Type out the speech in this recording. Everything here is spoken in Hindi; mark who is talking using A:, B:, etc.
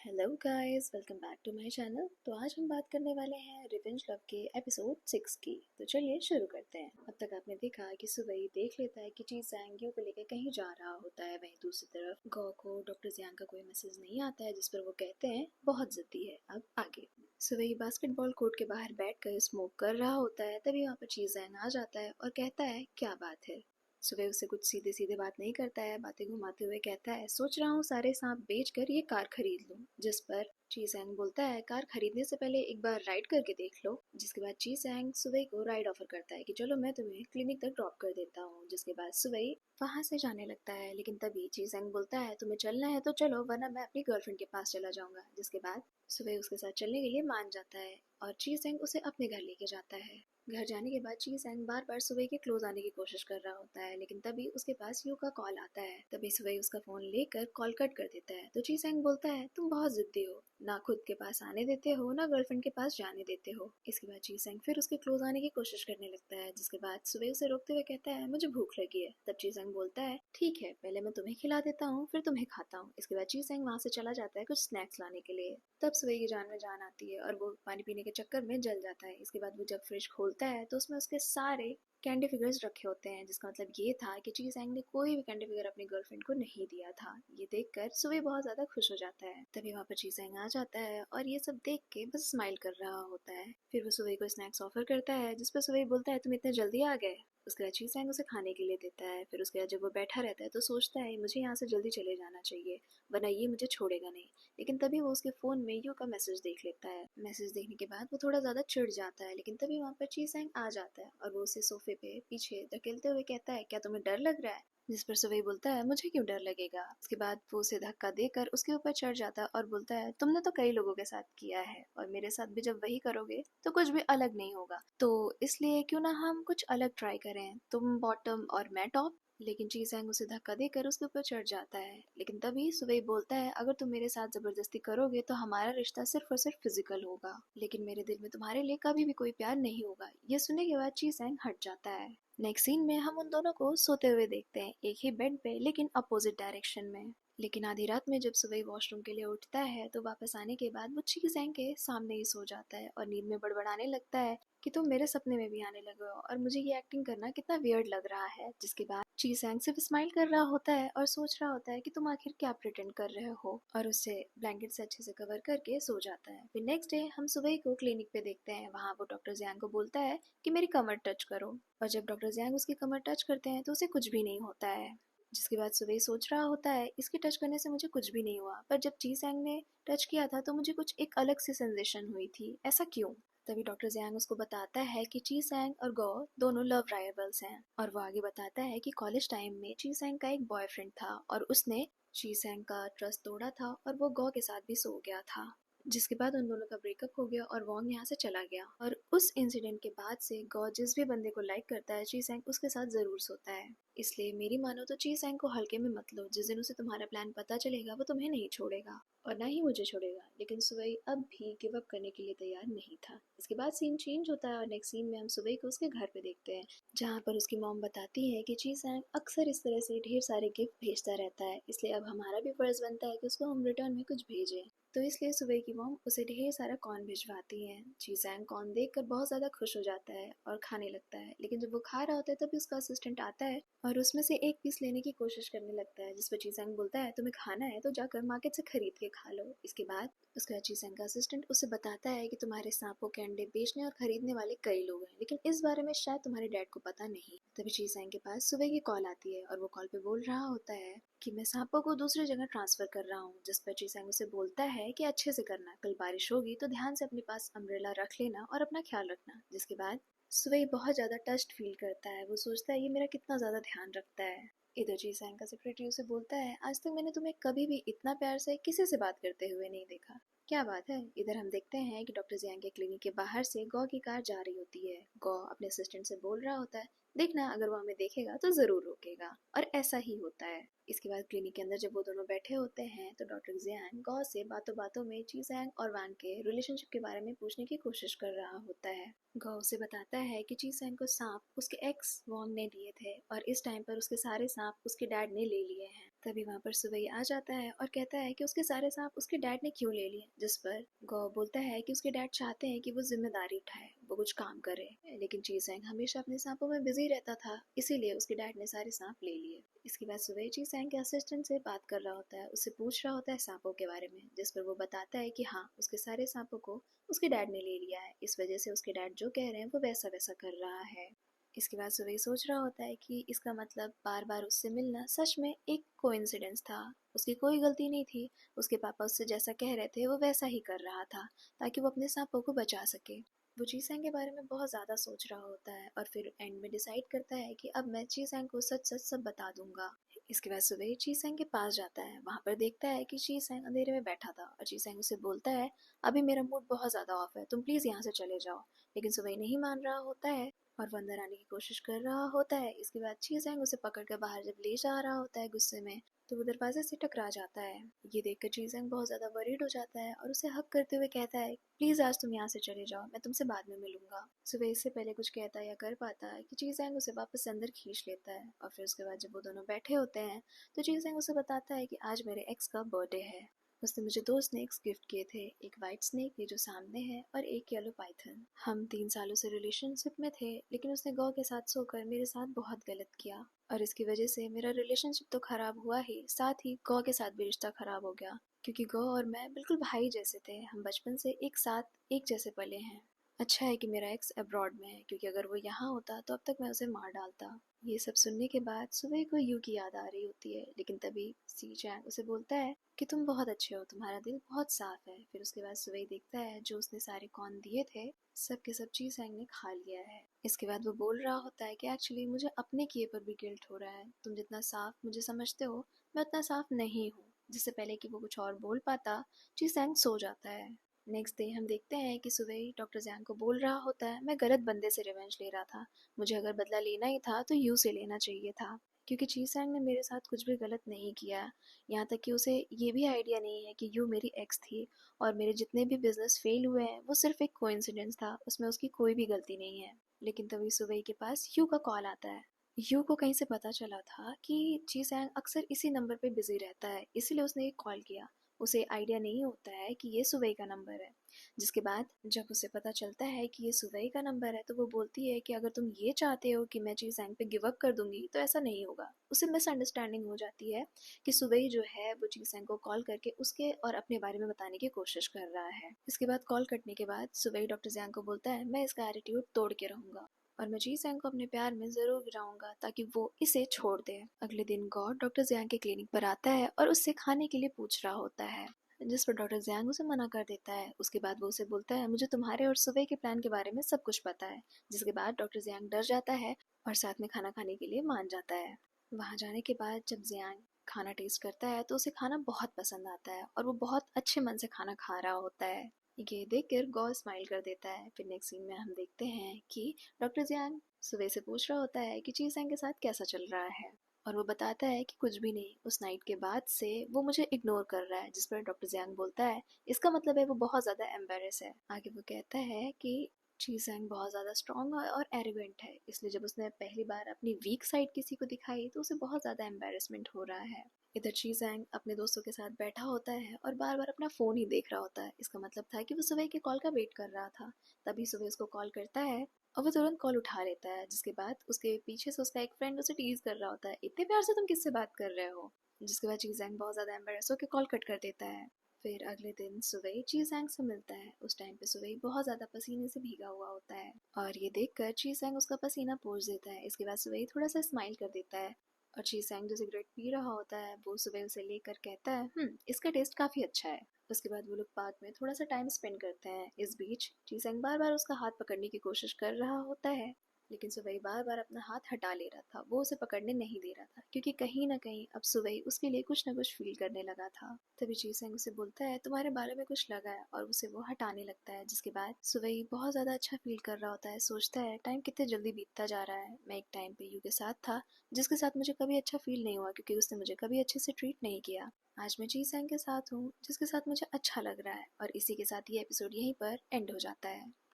A: Hello guys, welcome back to my channel. तो आज हम बात करने वाले हैं रिवेंज लव के एपिसोड 6 की। तो चलिए शुरू करते हैं। अब तक आपने देखा कि सुबह देख लेता है कि ची जैंग यू को लेकर कहीं जा रहा होता है। वहीं दूसरी तरफ गो को डॉक्टर जियांग का कोई मैसेज नहीं आता है जिस पर वो कहते हैं बहुत जिद्दी है। अब आगे सुबह बास्केटबॉल कोर्ट के बाहर बैठकर स्मोक कर रहा होता है। तभी वहाँ पर ची जैंग आ जाता है और कहता है क्या बात है। सुबह उससे कुछ सीधे सीधे बात नहीं करता है, बातें घुमाते हुए कहता है सोच रहा हूँ सारे सांप बेचकर ये कार खरीद लूँ। जिस पर ची सैंग बोलता है कार खरीदने से पहले एक बार राइड करके देख लो। जिसके बाद ची सैंग सुबह को राइड ऑफर करता है कि चलो मैं तुम्हें क्लिनिक तक ड्रॉप कर देता हूँ। जिसके बाद सुबह वहां से जाने लगता है, लेकिन तभी ची सैंग बोलता है तुम्हें चलना है तो चलो वरना मैं अपनी गर्लफ्रेंड के पास चला जाऊंगा। जिसके बाद सुबह उसके साथ चलने के लिए मान जाता है और ची सैंग उसे अपने घर लेके जाता है। घर जाने के बाद ची सैंग बार बार सुबह के क्लोज आने की कोशिश कर रहा होता है, लेकिन तभी उसके पास यू का कॉल आता है। तभी सुबह उसका फोन लेकर कॉल कट कर देता है। तो ची सैंग बोलता है तुम बहुत जिद्दी हो, ना खुद के पास आने देते हो ना गर्लफ्रेंड के पास जाने देते हो। इसके बाद ची सैंग फिर उसके क्लोज आने की कोशिश करने लगता है। जिसके बाद सुबह उसे रोकते हुए कहता है मुझे भूख लगी है। तब ची सैंग बोलता है ठीक है, पहले मैं तुम्हें खिला देता हूँ फिर तुम्हें खाता हूँ। इसके बाद ची सैंग वहां से चला जाता है कुछ स्नैक्स लाने के लिए। तब सुबह की जान में जान आती है और वो पानी पीने के चक्कर में जल जाता है। इसके बाद वो जब फ्रिज खोलता है तो उसमें उसके सारे कैंडी फिगर्स रखे होते हैं, जिसका मतलब ये था कि ची सैंग ने कोई भी कैंडी फिगर अपनी गर्लफ्रेंड को नहीं दिया था। ये देखकर सुबह बहुत ज्यादा खुश हो जाता है। तभी वहाँ पर ची सैंग आ जाता है और ये सब देख के बस स्माइल कर रहा होता है। फिर वो सुबह को स्नैक्स ऑफर करता है, जिस पर सुबह बोलता है तुम इतने जल्दी आ गए। उसके बाद ची सैंग उसे खाने के लिए देता है। फिर उसके बाद जब वो बैठा रहता है तो सोचता है मुझे यहाँ से जल्दी चले जाना चाहिए वरना ये मुझे छोड़ेगा नहीं। लेकिन तभी वो उसके फोन में यू का मैसेज देख लेता है। मैसेज देखने के बाद वो थोड़ा ज्यादा चिढ़ जाता है, लेकिन तभी वहाँ पर ची सैंग आ जाता है और वो उसे सोफे पे पीछे धकेलते हुए कहता है क्या तुम्हें डर लग रहा है। जिस पर सुबह बोलता है मुझे क्यों डर लगेगा। उसके बाद वो उसे धक्का देकर उसके ऊपर चढ़ जाता है और बोलता है तुमने तो कई लोगों के साथ किया है और मेरे साथ भी जब वही करोगे तो कुछ भी अलग नहीं होगा, तो इसलिए क्यों ना हम कुछ अलग ट्राई करें, तुम बॉटम और मैं टॉप। लेकिन ची सैंग उसे धक्का देकर उसके ऊपर चढ़ जाता है। लेकिन तभी सुबह बोलता है अगर तुम मेरे साथ जबरदस्ती करोगे तो हमारा रिश्ता सिर्फ और सिर्फ फिजिकल होगा, लेकिन मेरे दिल में तुम्हारे लिए कभी भी कोई प्यार नहीं होगा। ये सुनने के बाद ची सैंग हट जाता है। नेक्स्ट सीन में हम उन दोनों को सोते हुए देखते हैं, एक ही बेड पे लेकिन अपोजिट डायरेक्शन में। लेकिन आधी रात में जब सुबह वॉशरूम के लिए उठता है तो वापस आने के बाद वो ची सैंग के सामने ही सो जाता है और नींद में बड़बड़ाने लगता है कि तुम मेरे सपने में भी आने लगे हो और मुझे ये एक्टिंग करना कितना वियर्ड लग रहा है। जिसके बाद ची सैंग सिर्फ स्माइल कर रहा होता है और सोच रहा होता है कि तुम आखिर क्या प्रिटेंड कर रहे हो, और उसे ब्लैंकेट से अच्छे से कवर करके सो जाता है। फिर नेक्स्ट डे हम सुबह को क्लिनिक पे देखते हैं। वहाँ वो डॉक्टर जियांग को बोलता है कि मेरी कमर टच करो, और जब डॉक्टर जियांग उसकी कमर टच करते हैं तो उसे कुछ भी नहीं होता है। जिसके बाद सुबह सोच रहा होता है इसके टच करने से मुझे कुछ भी नहीं हुआ, पर जब ची सैंग ने टच किया था तो मुझे कुछ एक अलग सी सेंसेशन हुई थी, ऐसा क्यों। तभी डॉक्टर जियांग उसको बताता है कि ची सैंग और गो दोनों लव राइवल्स हैं, और वो आगे बताता है कि कॉलेज टाइम में ची सैंग का एक बॉयफ्रेंड था और उसने ची सैंग का ट्रस्ट तोड़ा था और वो गो के साथ भी सो गया था। जिसके बाद उन दोनों का ब्रेकअप हो गया और वॉन्ग यहाँ से चला गया, और उस इंसिडेंट के बाद से गो जिस भी बंदे को लाइक करता है ची सैंग उसके साथ जरूर सोता है। इसलिए मेरी मानो तो ची सैंग को हल्के में मत लो, जिस दिन उसे तुम्हारा प्लान पता चलेगा वो तुम्हें नहीं छोड़ेगा और ना ही मुझे छोड़ेगा। लेकिन सुबह अब भी गिव अप करने के लिए तैयार नहीं था। इसके बाद सीन चेंज होता है और नेक्स्ट सीन में हम सुबह को उसके घर पे देखते हैं, जहाँ पर उसकी मॉम बताती है कि ची सैंग अक्सर इस तरह से ढेर सारे गिफ्ट भेजता रहता है, इसलिए अब हमारा भी फर्ज बनता है कि उसको हम रिटर्न में कुछ भेजें। तो इसलिए सुबह की मॉम उसे ढेर सारा कॉर्न भिजवाती है। ची सैंग कॉर्न देखकर बहुत ज्यादा खुश हो जाता है और खाने लगता है, लेकिन जब वो खा रहा होता है तभी उसका असिस्टेंट आता है और उसमें से एक पीस लेने की कोशिश करने लगता है। जिस पर ची सैंग बोलता है तुम्हें खाना है तो जाकर मार्केट से खरीद के खा लो। इसके बाद उसका ची सैंग का असिस्टेंट उसे बताता है कि तुम्हारे सांपों के अंडे बेचने और खरीदने वाले कई लोग हैं, लेकिन इस बारे में शायद तुम्हारे डैड को पता नहीं। तभी ची सैंग के पास सुबह की कॉल आती है और वो कॉल पे बोल रहा होता है कि मैं सांपों को दूसरी जगह ट्रांसफर कर रहा हूँ। जिस पर ची सैंग उसे बोलता है कि अच्छे से करना, कल बारिश होगी तो ध्यान से अपने पास अम्ब्रेला रख लेना और अपना ख्याल रखना। जिसके बाद सुबह बहुत ज्यादा टच्ड फील करता है, वो सोचता है ये मेरा कितना ज्यादा ध्यान रखता है। इधर ची सैंग का सेक्रेटरी उसे बोलता है आज तक मैंने तुम्हें कभी भी इतना प्यार से किसी से बात करते हुए नहीं देखा, क्या बात है। इधर हम देखते हैं कि डॉक्टर जियांग के क्लिनिक के बाहर से गौ की कार जा रही होती है। गौ अपने असिस्टेंट से बोल रहा होता है देखना अगर वो हमें देखेगा तो जरूर रोकेगा, और ऐसा ही होता है। इसके बाद क्लिनिक के अंदर जब वो दोनों बैठे होते हैं तो डॉक्टर जियांग गौ से बातों बातों में ची सैंग और वान के रिलेशनशिप के बारे में पूछने की कोशिश कर रहा होता है। गौ उसे बताता है कि ची सैंग को सांप उसके एक्स वॉन्ग ने दिए थे और इस टाइम पर उसके सारे सांप उसके डैड ने ले लिए हैं। तभी वहाँ पर सुवई आ जाता है और कहता है कि उसके सारे सांप उसके डैड ने क्यों ले लिए, जिस पर गौ बोलता है कि उसके डैड चाहते हैं कि वो जिम्मेदारी उठाए, वो कुछ काम करे, लेकिन चीसैंग हमेशा अपने सांपों में बिजी रहता था, इसीलिए उसके डैड ने सारे सांप ले लिए। इसके बाद सुवई चीसैंग के असिस्टेंट से बात कर रहा होता है, उससे पूछ रहा होता है सांपों के बारे में, जिस पर वो बताता है कि हाँ, उसके सारे सांपों को उसके डैड ने ले लिया है, इस वजह से उसके डैड जो कह रहे हैं वो वैसा वैसा कर रहा है। इसके बाद सुबह सोच रहा होता है कि इसका मतलब बार बार उससे मिलना सच में एक कोइंसिडेंस था, उसकी कोई गलती नहीं थी, उसके पापा उससे जैसा कह रहे थे वो वैसा ही कर रहा था ताकि वो अपने सांपों को बचा सके। वो चीसैंग के बारे में बहुत ज़्यादा सोच रहा होता है और फिर एंड में डिसाइड करता है कि अब मैं चीसैंग को सच सच सब बता दूंगा। इसके बाद सुबह चीसैंग के पास जाता है, वहाँ पर देखता है कि चीसैंग अंधेरे में बैठा था और चीसैंग उसे बोलता है अभी मेरा मूड बहुत ज़्यादा ऑफ है, तुम प्लीज़ यहाँ से चले जाओ। लेकिन सुबह नहीं मान रहा होता है और वो अंदर आने की कोशिश कर रहा होता है। इसके बाद चीसैंग उसे पकड़ कर बाहर जब ले जा रहा होता है गुस्से में, तो वो दरवाजे से टकरा जाता है। ये देखकर चीसैंग बहुत ज़्यादा वरीड हो जाता है और उसे हक करते हुए कहता है प्लीज़ आज तुम यहाँ से चले जाओ, मैं तुमसे बाद में मिलूंगा। सुबह इससे पहले कुछ कहता या कर पाता है कि चीसैंग उसे वापस अंदर खींच लेता है और फिर उसके बाद जब वो दोनों बैठे होते हैं तो चीसैंग उसे बताता है कि आज मेरे एक्स का बर्थडे है। उसने मुझे 2 स्नेक्स गिफ्ट किए थे, एक वाइट स्नेक ये जो सामने है और एक येलो पाइथन। हम 3 सालों से रिलेशनशिप में थे, लेकिन उसने गौ के साथ सोकर मेरे साथ बहुत गलत किया और इसकी वजह से मेरा रिलेशनशिप तो खराब हुआ ही, साथ ही गौ के साथ भी रिश्ता खराब हो गया, क्योंकि गौ और मैं बिल्कुल भाई जैसे थे, हम बचपन से एक साथ एक जैसे पले हैं। अच्छा है कि मेरा एक्स अब्रॉड में है, क्योंकि अगर वो यहाँ होता तो अब तक मैं उसे मार डालता। ये सब सुनने के बाद सुबह को यू की याद आ रही होती है, लेकिन तभी सी चैंग उसे बोलता है कि तुम बहुत अच्छे हो, तुम्हारा दिल बहुत साफ है। फिर उसके बाद सुबह देखता है जो उसने सारे कॉर्न दिए थे सब के सब ची सैंग ने खा लिया है। इसके बाद वो बोल रहा होता है कि एक्चुअली मुझे अपने किए पर भी गिल्ट हो रहा है, तुम जितना साफ मुझे समझते हो मैं उतना साफ नहीं हूँ। जिससे पहले कि वो कुछ और बोल पाता, ची सैंग सो जाता है। नेक्स्ट डे हम देखते हैं कि सुबह डॉक्टर जैंग को बोल रहा होता है मैं गलत बंदे से रिवेंज ले रहा था, मुझे अगर बदला लेना ही था तो यू से लेना चाहिए था, क्योंकि ची सैंग ने मेरे साथ कुछ भी गलत नहीं किया। यहाँ तक कि उसे ये भी आइडिया नहीं है कि यू मेरी एक्स थी और मेरे जितने भी बिजनेस फेल हुए हैं वो सिर्फ एक कोइंसिडेंस था, उसमें उसकी कोई भी गलती नहीं है। लेकिन तभी सुबह के पास यू का कॉल आता है। यू को कहीं से पता चला था कि जी सैंग अक्सर इसी नंबर पे बिजी रहता है, इसीलिए उसने एक कॉल किया। उसे आइडिया नहीं होता है कि ये सुबह का नंबर है। जिसके बाद जब उसे पता चलता है कि ये सुबह का नंबर है तो वो बोलती है कि अगर तुम ये चाहते हो कि मैं जी सैंग पे गिव अप कर दूंगी तो ऐसा नहीं होगा। उसे मिसअंडरस्टैंडिंग हो जाती है कि सुबह जो है वो जी सैंग को कॉल करके उसके और अपने बारे में बताने की कोशिश कर रहा है। इसके बाद कॉल कटने के बाद सुबह डॉक्टर जैंग को बोलता है मैं इसका एटीट्यूड तोड़ के रहूंगा और मैं जी सैंग को अपने प्यार में जरूर गिराऊंगा ताकि वो इसे छोड़ दे। अगले दिन गॉड डॉक्टर जैंग के क्लिनिक पर आता है और उससे खाने के लिए पूछ रहा होता है, जिस पर डॉक्टर जैंग उसे मना कर देता है। उसके बाद वो उसे बोलता है मुझे तुम्हारे और सुबह के प्लान के बारे में सब कुछ पता है। जिसके बाद डॉक्टर जैंग डर जाता है और साथ में खाना खाने के लिए मान जाता है। वहाँ जाने के बाद जब जैंग खाना टेस्ट करता है तो उसे खाना बहुत पसंद आता है और वो बहुत अच्छे मन से खाना खा रहा होता है। ये देखकर गौ स्माइल कर देता है। फिर नेक्स्ट सीन में हम देखते हैं कि डॉक्टर जियांग सुबह से पूछ रहा होता है कि चीसैंग के साथ कैसा चल रहा है और वो बताता है कि कुछ भी नहीं, उस नाइट के बाद से वो मुझे इग्नोर कर रहा है। जिस पर डॉक्टर जियांग बोलता है इसका मतलब है वो बहुत ज़्यादा एम्बेरस है। आगे वो कहता है कि चीसैंग बहुत ज़्यादा स्ट्रॉन्ग और एरोगेंट है, इसलिए जब उसने पहली बार अपनी वीक साइड किसी को दिखाई तो उसे बहुत ज़्यादा एम्बेरसमेंट हो रहा है। इधर चीसैंग अपने दोस्तों के साथ बैठा होता है और बार बार अपना फ़ोन ही देख रहा होता है। इसका मतलब था कि वो सुबह के कॉल का वेट कर रहा था। तभी सुबह उसको कॉल करता है और वो तुरंत कॉल उठा लेता है। जिसके बाद उसके पीछे से उसका एक फ्रेंड उसे टीज कर रहा होता है, इतने प्यार से तुम किससे बात कर रहे हो। जिसके बाद चीजैंग बहुत ज़्यादा एम्बेरस होकर कॉल कट कर देता है। फिर अगले दिन सुबह चीजैंग से मिलता है। उस टाइम पे सुबह बहुत ज़्यादा पसीने से भीगा हुआ होता है और ये देखकर चीजैंग उसका पसीना पोंछ देता है। इसके बाद सुबह थोड़ा सा स्माइल कर देता है और चीसैंग जो सिगरेट पी रहा होता है वो सुबह उसे लेकर कहता है इसका टेस्ट काफ़ी अच्छा है। उसके बाद वो लोग पार्क में थोड़ा सा टाइम स्पेंड करते हैं। इस बीच चीसैंग बार बार उसका हाथ पकड़ने की कोशिश कर रहा होता है, लेकिन सुबह बार बार अपना हाथ हटा ले रहा था। वो उसे पकड़ने नहीं दे रहा था क्योंकि कहीं ना कहीं अब सुबह उसके लिए कुछ ना कुछ फील करने लगा था। तभी चीसैंग उसे बोलता है तुम्हारे बालों में कुछ लगा है और उसे वो हटाने लगता है। जिसके बाद सुबह बहुत ज़्यादा अच्छा फील कर रहा होता है, सोचता है टाइम कितने जल्दी बीतता जा रहा है। मैं एक टाइम पे यू के साथ था जिसके साथ मुझे कभी अच्छा फील नहीं हुआ क्योंकि उसने मुझे कभी अच्छे से ट्रीट नहीं किया। आज मैं जी सैंग के साथ हूँ जिसके साथ मुझे अच्छा लग रहा है। और इसी के साथ ये एपिसोड यहीं पर एंड हो जाता है।